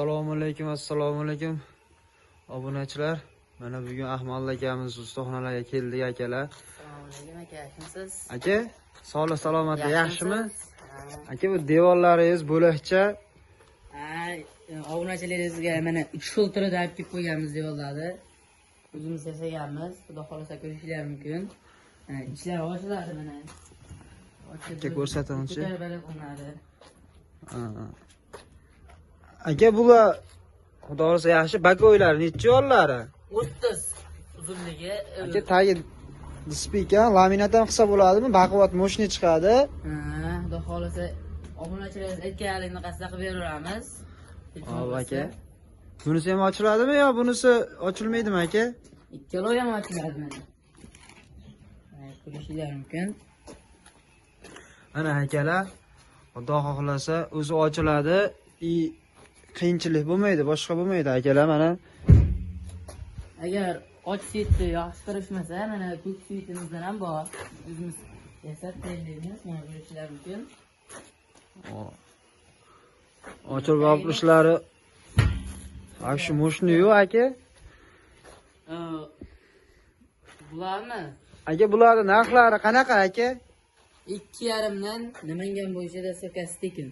Assalomu alaykum obunachilar. Mana bugun Ahmad akamiz ustaxonalarga keldik akalar. Assalomu alaykum aka, yaxshimisiz? Aka, sog'lik salomatlik yaxshimi? Aka, bu devorlaringiz bo'lakcha. Obunachilaringizga mana 3 filtrni olib kelib qo'yganmiz devorlarni. O'zimiz yasaganmiz. Xudo xolasa ko'rishingiz mumkin. Ichlari ochiladi mana. Aka, ko'rsatamiz-chi. Ko'tarib qo'yadi. Aka, bular xudo xolasa yaxshi bakoylari necha yollari? 30 uzunligi. Aka, tagi dispika, laminatdan qilsa bo'ladimi? Baquvvat moshina chiqadi. Xudo xolasa obunachilaringiz aytganlarini qasda qilib beraveramiz. Hop aka. Bunisi ham ochiladimi yo bunisi ochilmaydimi aka? Ikkalovi ham ochiladi mana. Ko'rishingiz mumkin. Ana akalar, xudo xohlasa o'zi ochiladi. Qiyinchilik bo'lmaydi, boshqa bo'lmaydi akalar mana. Agar och sitni yaxshi qilishmasa, mana ko'k sitimizdan ham bor. O'zimiz yasab tayyorlaymiz, mana ko'rishingiz mumkin. Ochilib olishlari shu moshina yo'q aka. Bularmi? Aka, bularning narxlari qanaqa aka? 2,5 dan Namangan bo'yicha dastavkasi tekin.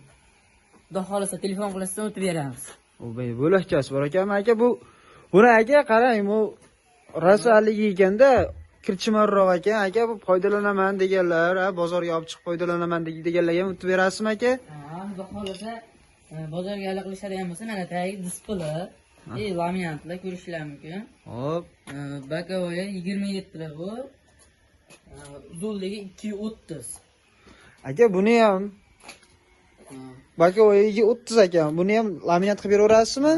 Xudo xolasa telefon qilasiz, o'tib beramiz. Bo'lakchasi bor ekanmi aka? Buni aka qarang, bu rasaligi ekanda kirchimarroq ekan aka. Bu foydalanaman deganlar, bozorga olib chiqib foydalanaman deganlarga ham o'tib berasizmi aka? Xudo xolasa bozorga olib qilishadigan bo'lsa, mana tagi displey, laminatlar ko'rishingiz mumkin. Hop. Bakovoy 27 ta bu. Uzunligi 230. Aka, buni ham bakovoyiga 30 ekan. Buni ham laminat qilib beraverasizmi?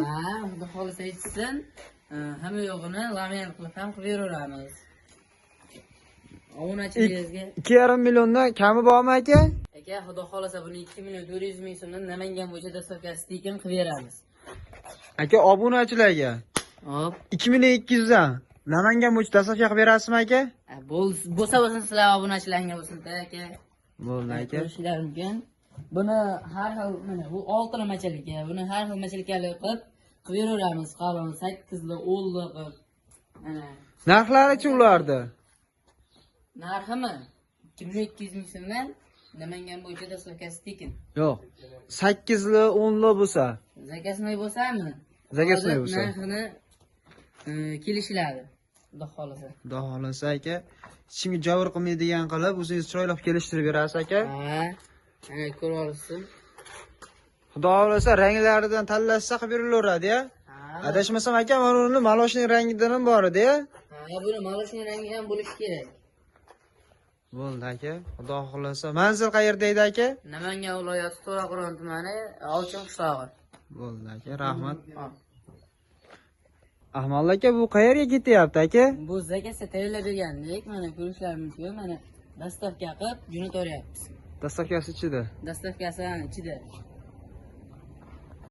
Xudo xolasa aytsin, hamma yo'g'ini laminat qilib ham qilib beraveramiz. Obunachilaringizga 2,5 milliondan kami bormi aka? Aka, xudo xolasa buni 2 million 400 ming so'mdan Namangan bo'yicha dastavkasi tekin qilib beramiz. Aka, obunachilarga Hop. 2200 dan Namangan bo'yicha dastavka qilib berasizmi aka? Bo'lsa bo'lsin sizlar obunachilarga bo'lsin-da aka. Bo'ldi aka. Ko'rishingiz mumkin. Buni har xil mana bu 6 machalikka, buni har xil machalikali qilib beraveramiz. Qalin 8li, 10li qilib. Mana. Narxlari-chi ularda? Narximi? 2200 ming so'mdan Namangan bo'yicha dastavkasi tekin. Yo'q. 8li, 10li bo'lsa. Zakasnoy bo'lsami? Zakasnoy bo'lsa. Narxini kelishiladi. Xudo xolasa. Xudo xolasa aka, ichimga javr qilmaydigan qilib, o'zingiz chiroyli kelishtirib berasiz aka. Mana ko'rib olasiz. Xudo xolasa ranglaridan tanlashsa qilib berilaveradi-ya. Adashmasam aka, mana uni maloshning rangidan ham bor edi-ya. Buni maloshning rangi ham bo'lishi kerak. Bo'ldi aka. Xudo xolasa. Manzil qayerda edi aka? Namangan viloyati To'raqo'rg'on tumani, Olchin qishlog'i. Bo'ldi aka, rahmat. Ahmad aka, bu qayerga ketyapti aka? Bu zakasga tayyorlab bergandik. Mana ko'rishingiz mumkin. Mana dastavka qilib jo'nataveryapmiz. Dastavkasi ichida. Dastavkasi ichida.